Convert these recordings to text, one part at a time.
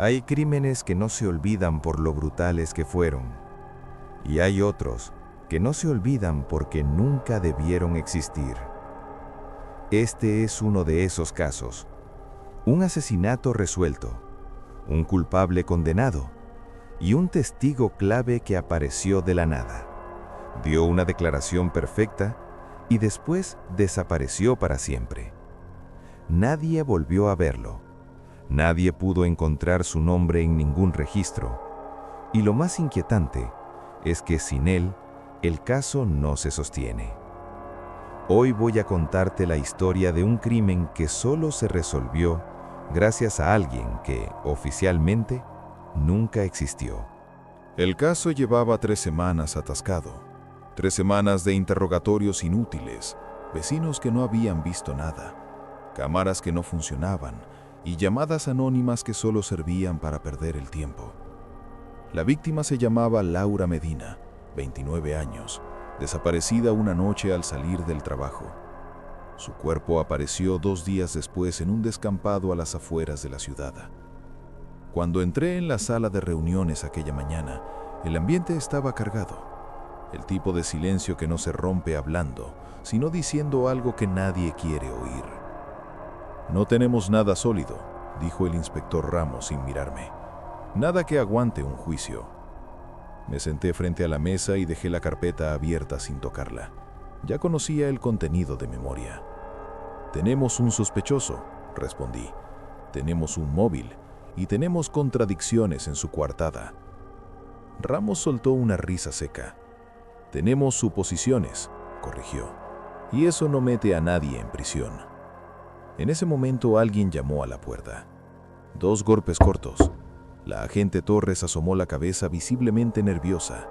Hay crímenes que no se olvidan por lo brutales que fueron, y hay otros que no se olvidan porque nunca debieron existir. Este es uno de esos casos. Un asesinato resuelto, un culpable condenado y un testigo clave que apareció de la nada. Dio una declaración perfecta y después desapareció para siempre. Nadie volvió a verlo. Nadie pudo encontrar su nombre en ningún registro. Y lo más inquietante es que sin él, el caso no se sostiene. Hoy voy a contarte la historia de un crimen que solo se resolvió gracias a alguien que, oficialmente, nunca existió. El caso llevaba 3 semanas atascado. 3 semanas de interrogatorios inútiles, vecinos que no habían visto nada, cámaras que no funcionaban y llamadas anónimas que solo servían para perder el tiempo. La víctima se llamaba Laura Medina, 29 años, desaparecida una noche al salir del trabajo. Su cuerpo apareció 2 días después en un descampado a las afueras de la ciudad. Cuando entré en la sala de reuniones aquella mañana, el ambiente estaba cargado. El tipo de silencio que no se rompe hablando, sino diciendo algo que nadie quiere oír. «No tenemos nada sólido», dijo el inspector Ramos sin mirarme. «Nada que aguante un juicio». Me senté frente a la mesa y dejé la carpeta abierta sin tocarla. Ya conocía el contenido de memoria. «Tenemos un sospechoso», respondí. «Tenemos un móvil y tenemos contradicciones en su coartada». Ramos soltó una risa seca. «Tenemos suposiciones», corrigió. «Y eso no mete a nadie en prisión». En ese momento alguien llamó a la puerta. 2 golpes cortos. La agente Torres asomó la cabeza visiblemente nerviosa.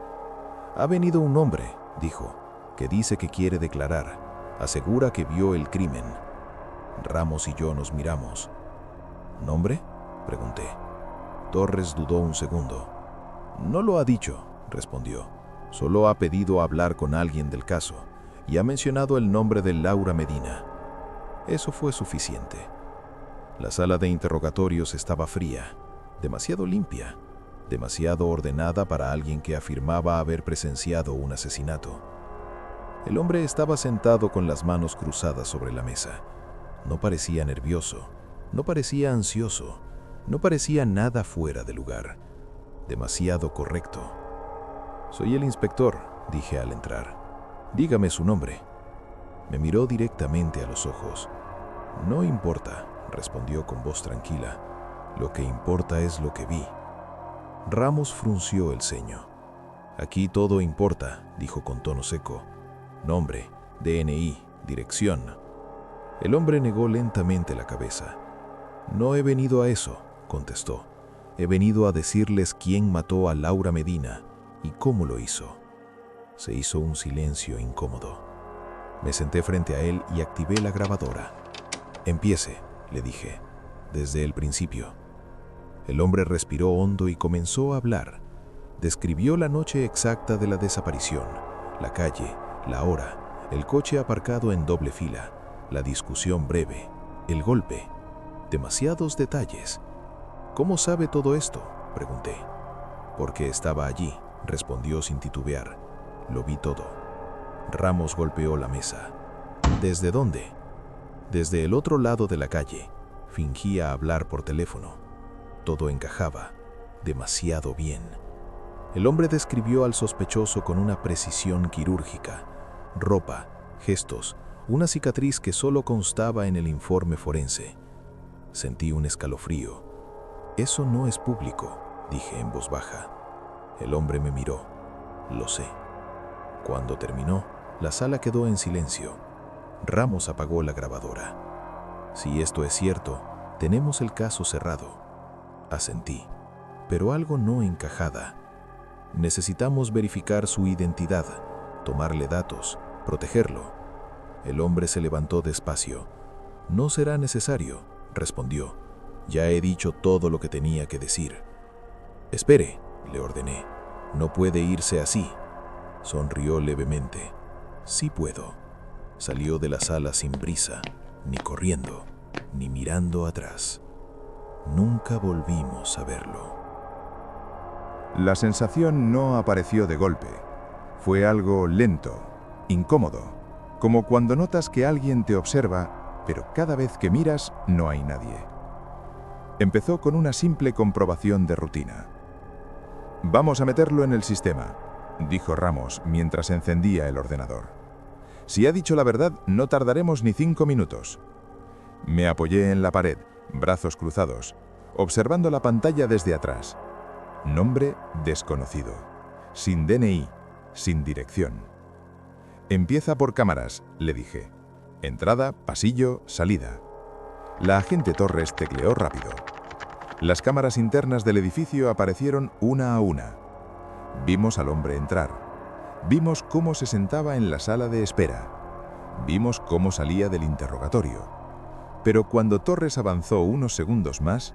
«Ha venido un hombre», dijo, «que dice que quiere declarar. Asegura que vio el crimen». Ramos y yo nos miramos. «¿Nombre?», pregunté. Torres dudó un segundo. «No lo ha dicho», respondió. «Solo ha pedido hablar con alguien del caso y ha mencionado el nombre de Laura Medina». Eso fue suficiente. La sala de interrogatorios estaba fría, demasiado limpia, demasiado ordenada para alguien que afirmaba haber presenciado un asesinato. El hombre estaba sentado con las manos cruzadas sobre la mesa. No parecía nervioso, no parecía ansioso, no parecía nada fuera de lugar. Demasiado correcto. «Soy el inspector», dije al entrar. «Dígame su nombre». Me miró directamente a los ojos. «No importa», respondió con voz tranquila. «Lo que importa es lo que vi». Ramos frunció el ceño. «Aquí todo importa», dijo con tono seco. «Nombre, DNI, dirección». El hombre negó lentamente la cabeza. «No he venido a eso», contestó. «He venido a decirles quién mató a Laura Medina y cómo lo hizo». Se hizo un silencio incómodo. Me senté frente a él y activé la grabadora. «Empiece», le dije, «desde el principio». El hombre respiró hondo y comenzó a hablar. Describió la noche exacta de la desaparición, la calle, la hora, el coche aparcado en doble fila, la discusión breve, el golpe. Demasiados detalles. «¿Cómo sabe todo esto?», pregunté. «Porque estaba allí», respondió sin titubear. «Lo vi todo». Ramos golpeó la mesa. «¿Desde dónde?» «Desde el otro lado de la calle». Fingía hablar por teléfono. Todo encajaba, demasiado bien. El hombre describió al sospechoso con una precisión quirúrgica. Ropa, gestos, una cicatriz que solo constaba en el informe forense. Sentí un escalofrío. «Eso no es público», dije en voz baja. El hombre me miró. «Lo sé». Cuando terminó, la sala quedó en silencio. Ramos apagó la grabadora. «Si esto es cierto, tenemos el caso cerrado». Asentí, pero algo no encajaba. «Necesitamos verificar su identidad, tomarle datos, protegerlo». El hombre se levantó despacio. «No será necesario», respondió. «Ya he dicho todo lo que tenía que decir». «Espere», le ordené. «No puede irse así». Sonrió levemente. «Sí puedo». Salió de la sala sin prisa, ni corriendo, ni mirando atrás. Nunca volvimos a verlo. La sensación no apareció de golpe. Fue algo lento, incómodo, como cuando notas que alguien te observa, pero cada vez que miras no hay nadie. Empezó con una simple comprobación de rutina. «Vamos a meterlo en el sistema», dijo Ramos mientras encendía el ordenador. «Si ha dicho la verdad, no tardaremos ni 5 minutos». Me apoyé en la pared, brazos cruzados, observando la pantalla desde atrás. Nombre desconocido, sin DNI, sin dirección. «Empieza por cámaras», le dije. «Entrada, pasillo, salida». La agente Torres tecleó rápido. Las cámaras internas del edificio aparecieron una a una. Vimos al hombre entrar. Vimos cómo se sentaba en la sala de espera. Vimos cómo salía del interrogatorio. Pero cuando Torres avanzó unos segundos más...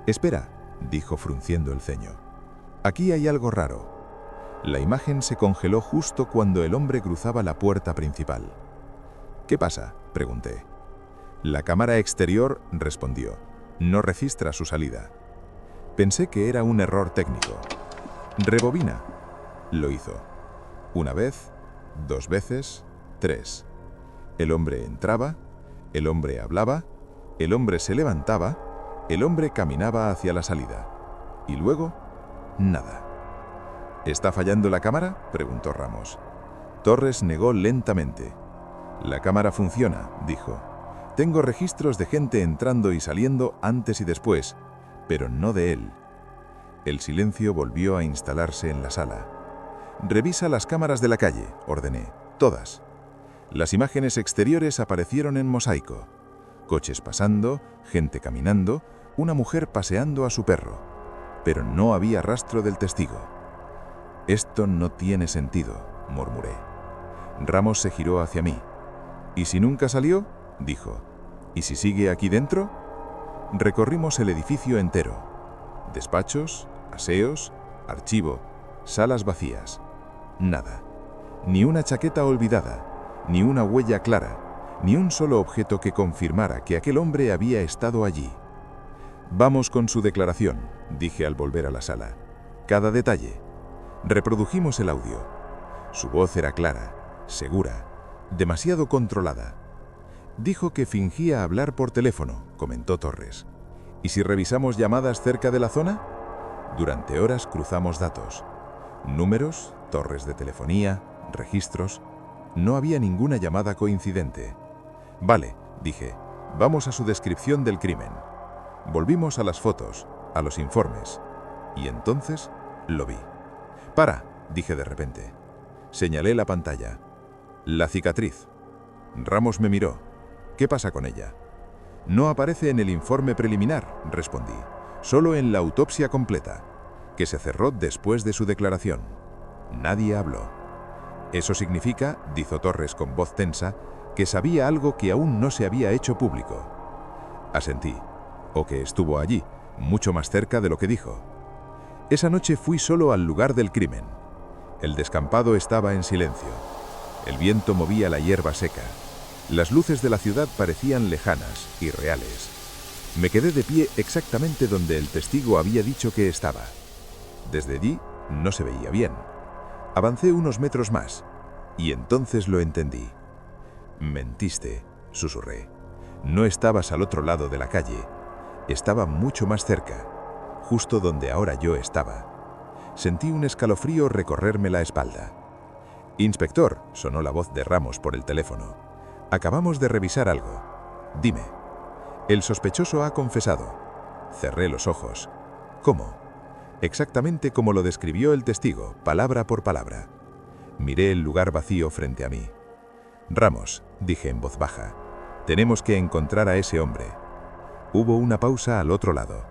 «Espera», dijo frunciendo el ceño. «Aquí hay algo raro». La imagen se congeló justo cuando el hombre cruzaba la puerta principal. «¿Qué pasa?», pregunté. «La cámara exterior», respondió, «no registra su salida». Pensé que era un error técnico. «Rebobina». Lo hizo. Una vez, 2 veces, 3. El hombre entraba, el hombre hablaba, el hombre se levantaba, el hombre caminaba hacia la salida. Y luego, nada. «¿Está fallando la cámara?», preguntó Ramos. Torres negó lentamente. «La cámara funciona», dijo. «Tengo registros de gente entrando y saliendo antes y después, pero no de él». El silencio volvió a instalarse en la sala. «Revisa las cámaras de la calle», ordené. «Todas». Las imágenes exteriores aparecieron en mosaico. Coches pasando, gente caminando, una mujer paseando a su perro. Pero no había rastro del testigo. «Esto no tiene sentido», murmuré. Ramos se giró hacia mí. «¿Y si nunca salió?», dijo. «¿Y si sigue aquí dentro?». Recorrimos el edificio entero. Despachos, aseos, archivo, salas vacías. Nada. Ni una chaqueta olvidada, ni una huella clara, ni un solo objeto que confirmara que aquel hombre había estado allí. «Vamos con su declaración», dije al volver a la sala. «Cada detalle». Reprodujimos el audio. Su voz era clara, segura, demasiado controlada. «Dijo que fingía hablar por teléfono», comentó Torres. «¿Y si revisamos llamadas cerca de la zona?». Durante horas cruzamos datos. Números, torres de telefonía, registros. No había ninguna llamada coincidente. «Vale», dije, «vamos a su descripción del crimen». Volvimos a las fotos, a los informes. Y entonces lo vi. «Para», dije de repente. Señalé la pantalla. «La cicatriz». Ramos me miró. «¿Qué pasa con ella?». «No aparece en el informe preliminar», respondí. «Solo en la autopsia completa, que se cerró después de su declaración». Nadie habló. «Eso significa», dijo Torres con voz tensa, «que sabía algo que aún no se había hecho público». Asentí. «O que estuvo allí, mucho más cerca de lo que dijo». Esa noche fui solo al lugar del crimen. El descampado estaba en silencio. El viento movía la hierba seca. Las luces de la ciudad parecían lejanas y reales. Me quedé de pie exactamente donde el testigo había dicho que estaba. Desde allí no se veía bien. Avancé unos metros más, y entonces lo entendí. «Mentiste», susurré. «No estabas al otro lado de la calle. Estaba mucho más cerca, justo donde ahora yo estaba». Sentí un escalofrío recorrerme la espalda. «Inspector», sonó la voz de Ramos por el teléfono. «Acabamos de revisar algo. Dime». «El sospechoso ha confesado». Cerré los ojos. «¿Cómo?». «Exactamente como lo describió el testigo, palabra por palabra». Miré el lugar vacío frente a mí. «Ramos», dije en voz baja, «tenemos que encontrar a ese hombre». Hubo una pausa al otro lado.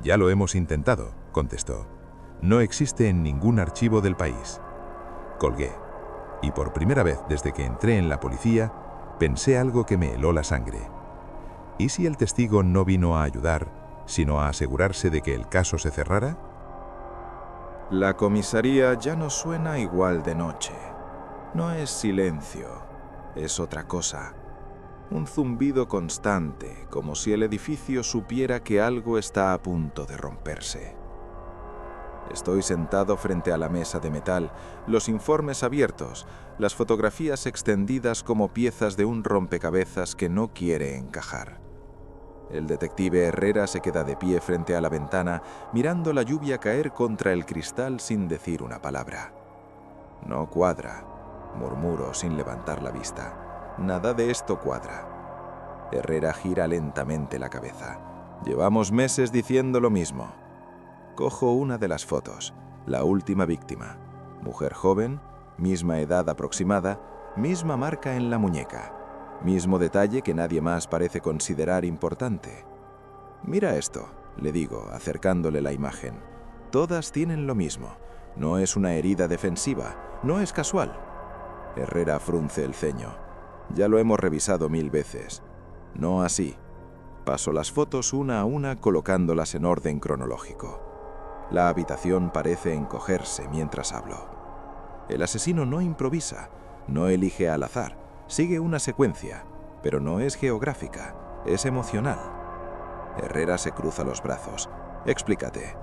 «Ya lo hemos intentado», contestó. «No existe en ningún archivo del país». Colgué. Y por primera vez desde que entré en la policía, pensé algo que me heló la sangre. ¿Y si el testigo no vino a ayudar, sino a asegurarse de que el caso se cerrara? La comisaría ya no suena igual de noche. No es silencio, es otra cosa. Un zumbido constante, como si el edificio supiera que algo está a punto de romperse. Estoy sentado frente a la mesa de metal, los informes abiertos, las fotografías extendidas como piezas de un rompecabezas que no quiere encajar. El detective Herrera se queda de pie frente a la ventana, mirando la lluvia caer contra el cristal sin decir una palabra. No cuadra, murmuro sin levantar la vista. Nada de esto cuadra. Herrera gira lentamente la cabeza. Llevamos meses diciendo lo mismo. Cojo una de las fotos, la última víctima. Mujer joven, misma edad aproximada, misma marca en la muñeca. Mismo detalle que nadie más parece considerar importante. Mira esto, le digo, acercándole la imagen. Todas tienen lo mismo. No es una herida defensiva, no es casual. Herrera frunce el ceño. Ya lo hemos revisado 1000 veces. No así. Paso las fotos una a una colocándolas en orden cronológico. La habitación parece encogerse mientras hablo. El asesino no improvisa, no elige al azar, sigue una secuencia, pero no es geográfica, es emocional. Herrera se cruza los brazos. Explícate.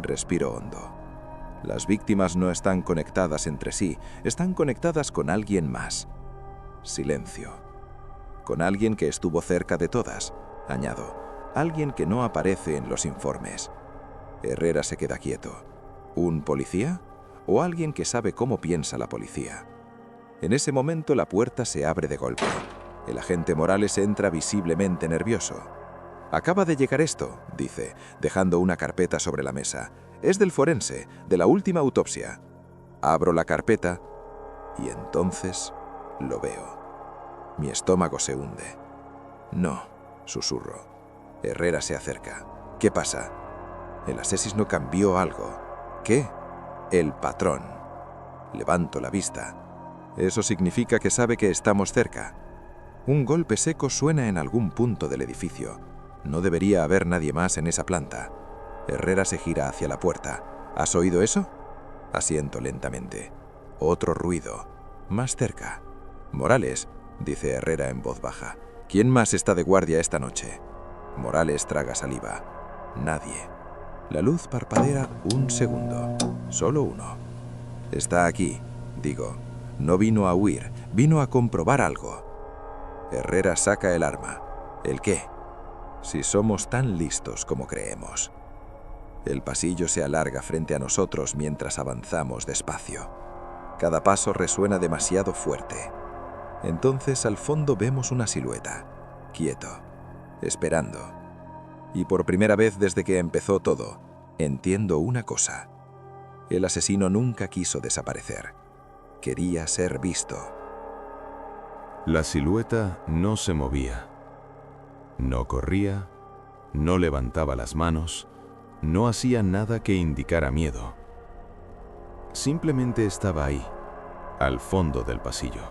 Respiro hondo. Las víctimas no están conectadas entre sí, están conectadas con alguien más. Silencio. Con alguien que estuvo cerca de todas, añado, alguien que no aparece en los informes. Herrera se queda quieto. ¿Un policía? ¿O alguien que sabe cómo piensa la policía? En ese momento la puerta se abre de golpe. El agente Morales entra visiblemente nervioso. «Acaba de llegar esto», dice, dejando una carpeta sobre la mesa. «Es del forense, de la última autopsia». Abro la carpeta y entonces lo veo. Mi estómago se hunde. «No», susurro. Herrera se acerca. «¿Qué pasa?» El asesino cambió algo. ¿Qué? El patrón. Levanto la vista. Eso significa que sabe que estamos cerca. Un golpe seco suena en algún punto del edificio. No debería haber nadie más en esa planta. Herrera se gira hacia la puerta. ¿Has oído eso? Asiento lentamente. Otro ruido. Más cerca. Morales, dice Herrera en voz baja. ¿Quién más está de guardia esta noche? Morales traga saliva. Nadie. La luz parpadea un segundo. Solo uno. Está aquí, digo. No vino a huir, vino a comprobar algo. Herrera saca el arma. ¿El qué? Si somos tan listos como creemos. El pasillo se alarga frente a nosotros mientras avanzamos despacio. Cada paso resuena demasiado fuerte. Entonces al fondo vemos una silueta, quieto, esperando. Y por primera vez desde que empezó todo, entiendo una cosa. El asesino nunca quiso desaparecer. Quería ser visto. La silueta no se movía. No corría, no levantaba las manos, no hacía nada que indicara miedo. Simplemente estaba ahí, al fondo del pasillo,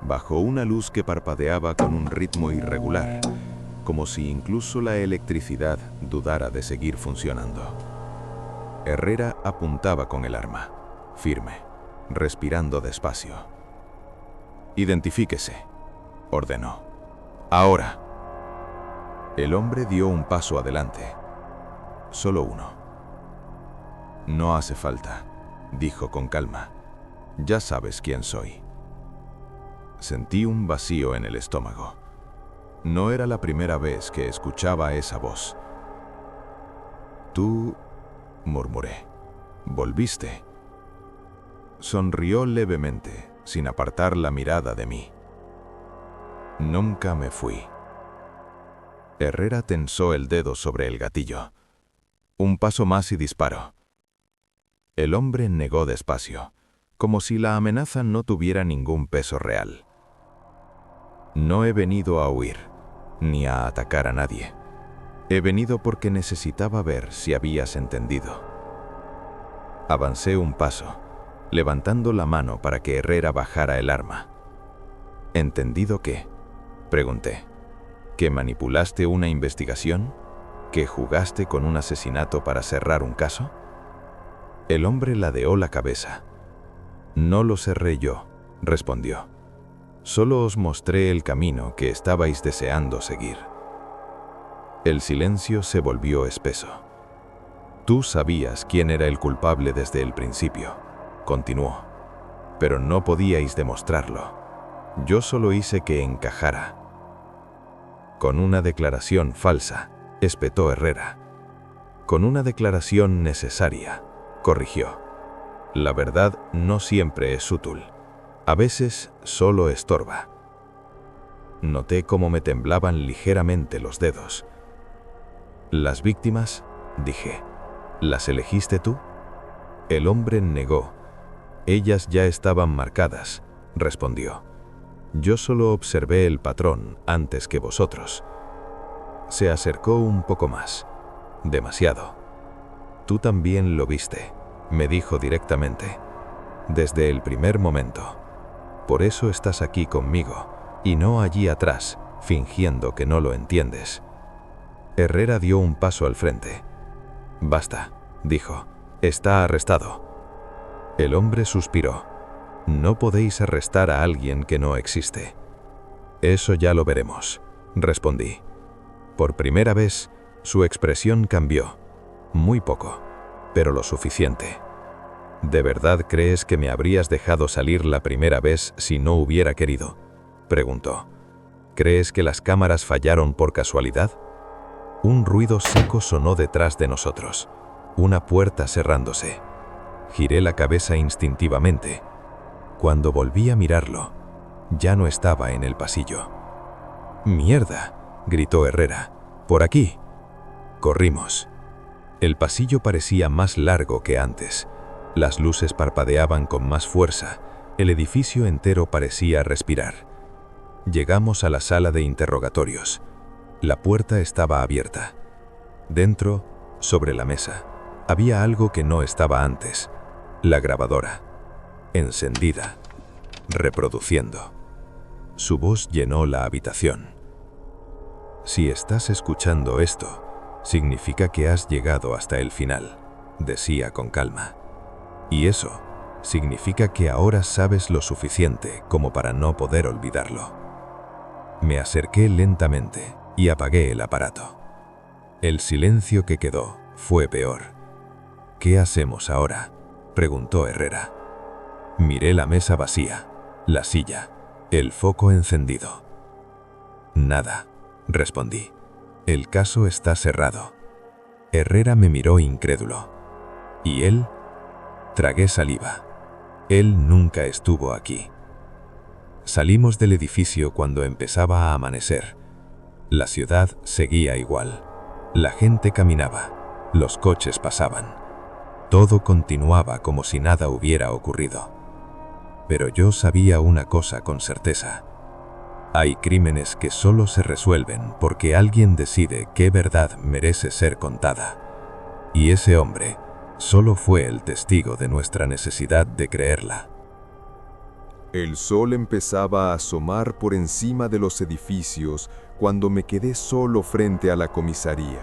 bajo una luz que parpadeaba con un ritmo irregular, como si incluso la electricidad dudara de seguir funcionando. Herrera apuntaba con el arma, firme, respirando despacio. «Identifíquese», ordenó. «Ahora». El hombre dio un paso adelante. Solo uno. «No hace falta», dijo con calma. «Ya sabes quién soy». Sentí un vacío en el estómago. No era la primera vez que escuchaba esa voz. «Tú», murmuré. «Volviste». Sonrió levemente, sin apartar la mirada de mí. «Nunca me fui». Herrera tensó el dedo sobre el gatillo. Un paso más y disparo. El hombre negó despacio, como si la amenaza no tuviera ningún peso real. «No he venido a huir, ni a atacar a nadie. He venido porque necesitaba ver si habías entendido». Avancé un paso, levantando la mano para que Herrera bajara el arma. «¿Entendido qué?», pregunté. ¿Que manipulaste una investigación? ¿Que jugaste con un asesinato para cerrar un caso? El hombre ladeó la cabeza. «No lo cerré yo», respondió. Solo os mostré el camino que estabais deseando seguir. El silencio se volvió espeso. Tú sabías quién era el culpable desde el principio, continuó, pero no podíais demostrarlo. Yo solo hice que encajara. Con una declaración falsa, espetó Herrera. Con una declaración necesaria, corrigió. La verdad no siempre es útil. A veces solo estorba. Noté cómo me temblaban ligeramente los dedos. Las víctimas, dije, ¿las elegiste tú? El hombre negó. Ellas ya estaban marcadas, respondió. Yo solo observé el patrón antes que vosotros. Se acercó un poco más. Demasiado. Tú también lo viste, me dijo directamente. Desde el primer momento. Por eso estás aquí conmigo, y no allí atrás, fingiendo que no lo entiendes. Herrera dio un paso al frente. Basta, dijo. Está arrestado. El hombre suspiró. No podéis arrestar a alguien que no existe. Eso ya lo veremos, respondí. Por primera vez, su expresión cambió. Muy poco, pero lo suficiente. ¿De verdad crees que me habrías dejado salir la primera vez si no hubiera querido?, preguntó. ¿Crees que las cámaras fallaron por casualidad? Un ruido seco sonó detrás de nosotros. Una puerta cerrándose. Giré la cabeza instintivamente. Cuando volví a mirarlo, ya no estaba en el pasillo. ¡Mierda!, gritó Herrera. ¡Por aquí! Corrimos. El pasillo parecía más largo que antes. Las luces parpadeaban con más fuerza. El edificio entero parecía respirar. Llegamos a la sala de interrogatorios. La puerta estaba abierta. Dentro, sobre la mesa, había algo que no estaba antes. La grabadora. Encendida. Reproduciendo. Su voz llenó la habitación. Si estás escuchando esto, significa que has llegado hasta el final, decía con calma. Y eso significa que ahora sabes lo suficiente como para no poder olvidarlo. Me acerqué lentamente y apagué el aparato. El silencio que quedó fue peor. ¿Qué hacemos ahora?, preguntó Herrera. Miré la mesa vacía, la silla, el foco encendido. Nada, respondí. El caso está cerrado. Herrera me miró incrédulo. ¿Y él? Tragué saliva. Él nunca estuvo aquí. Salimos del edificio cuando empezaba a amanecer. La ciudad seguía igual. La gente caminaba. Los coches pasaban. Todo continuaba como si nada hubiera ocurrido. Pero yo sabía una cosa con certeza. Hay crímenes que solo se resuelven porque alguien decide qué verdad merece ser contada. Y ese hombre solo fue el testigo de nuestra necesidad de creerla. El sol empezaba a asomar por encima de los edificios cuando me quedé solo frente a la comisaría,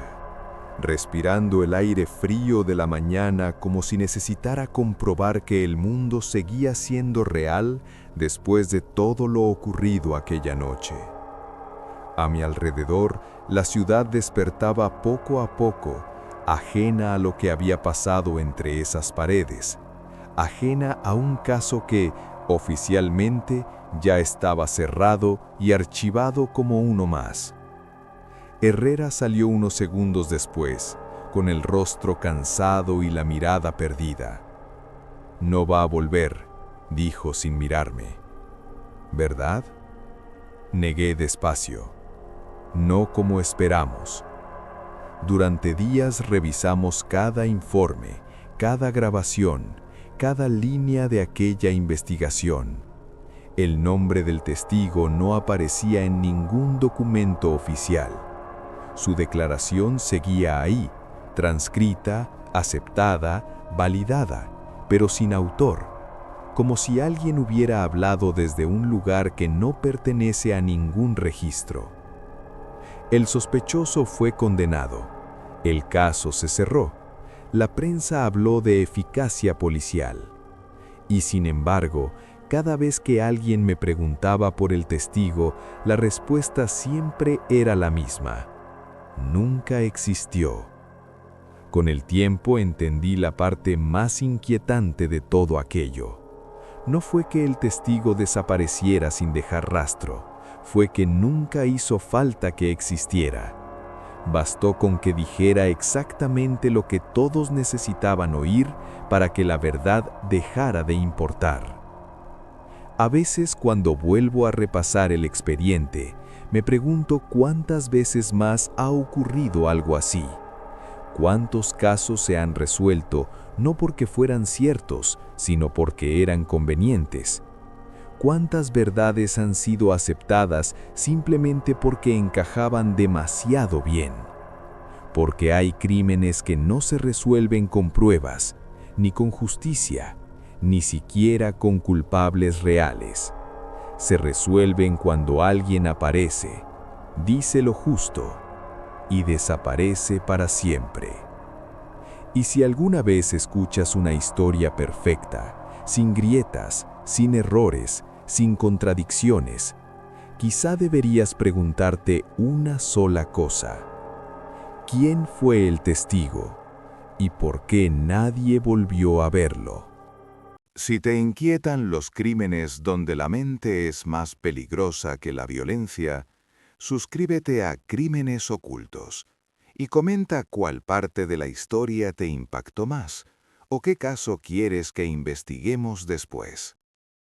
respirando el aire frío de la mañana como si necesitara comprobar que el mundo seguía siendo real después de todo lo ocurrido aquella noche. A mi alrededor, la ciudad despertaba poco a poco, ajena a lo que había pasado entre esas paredes, ajena a un caso que, oficialmente, ya estaba cerrado y archivado como uno más. Herrera salió unos segundos después, con el rostro cansado y la mirada perdida. «No va a volver», dijo sin mirarme. «¿Verdad?». Negué despacio. «No como esperamos». Durante días revisamos cada informe, cada grabación, cada línea de aquella investigación. El nombre del testigo no aparecía en ningún documento oficial. Su declaración seguía ahí, transcrita, aceptada, validada, pero sin autor, como si alguien hubiera hablado desde un lugar que no pertenece a ningún registro. El sospechoso fue condenado. El caso se cerró. La prensa habló de eficacia policial. Y sin embargo, Cada vez que alguien me preguntaba por el testigo, la respuesta siempre era la misma: nunca existió. Con el tiempo entendí la parte más inquietante de todo aquello. No fue que el testigo desapareciera sin dejar rastro, fue que nunca hizo falta que existiera. Bastó con que dijera exactamente lo que todos necesitaban oír para que la verdad dejara de importar. A veces, cuando vuelvo a repasar el expediente, me pregunto cuántas veces más ha ocurrido algo así. ¿Cuántos casos se han resuelto no porque fueran ciertos, sino porque eran convenientes? ¿Cuántas verdades han sido aceptadas simplemente porque encajaban demasiado bien? Porque hay crímenes que no se resuelven con pruebas, ni con justicia, ni siquiera con culpables reales. Se resuelven cuando alguien aparece, dice lo justo y desaparece para siempre. Y si alguna vez escuchas una historia perfecta, sin grietas, sin errores, sin contradicciones, quizá deberías preguntarte una sola cosa: ¿quién fue el testigo? ¿Y por qué nadie volvió a verlo? Si te inquietan los crímenes donde la mente es más peligrosa que la violencia, suscríbete a Crímenes Ocultos y comenta cuál parte de la historia te impactó más o qué caso quieres que investiguemos después.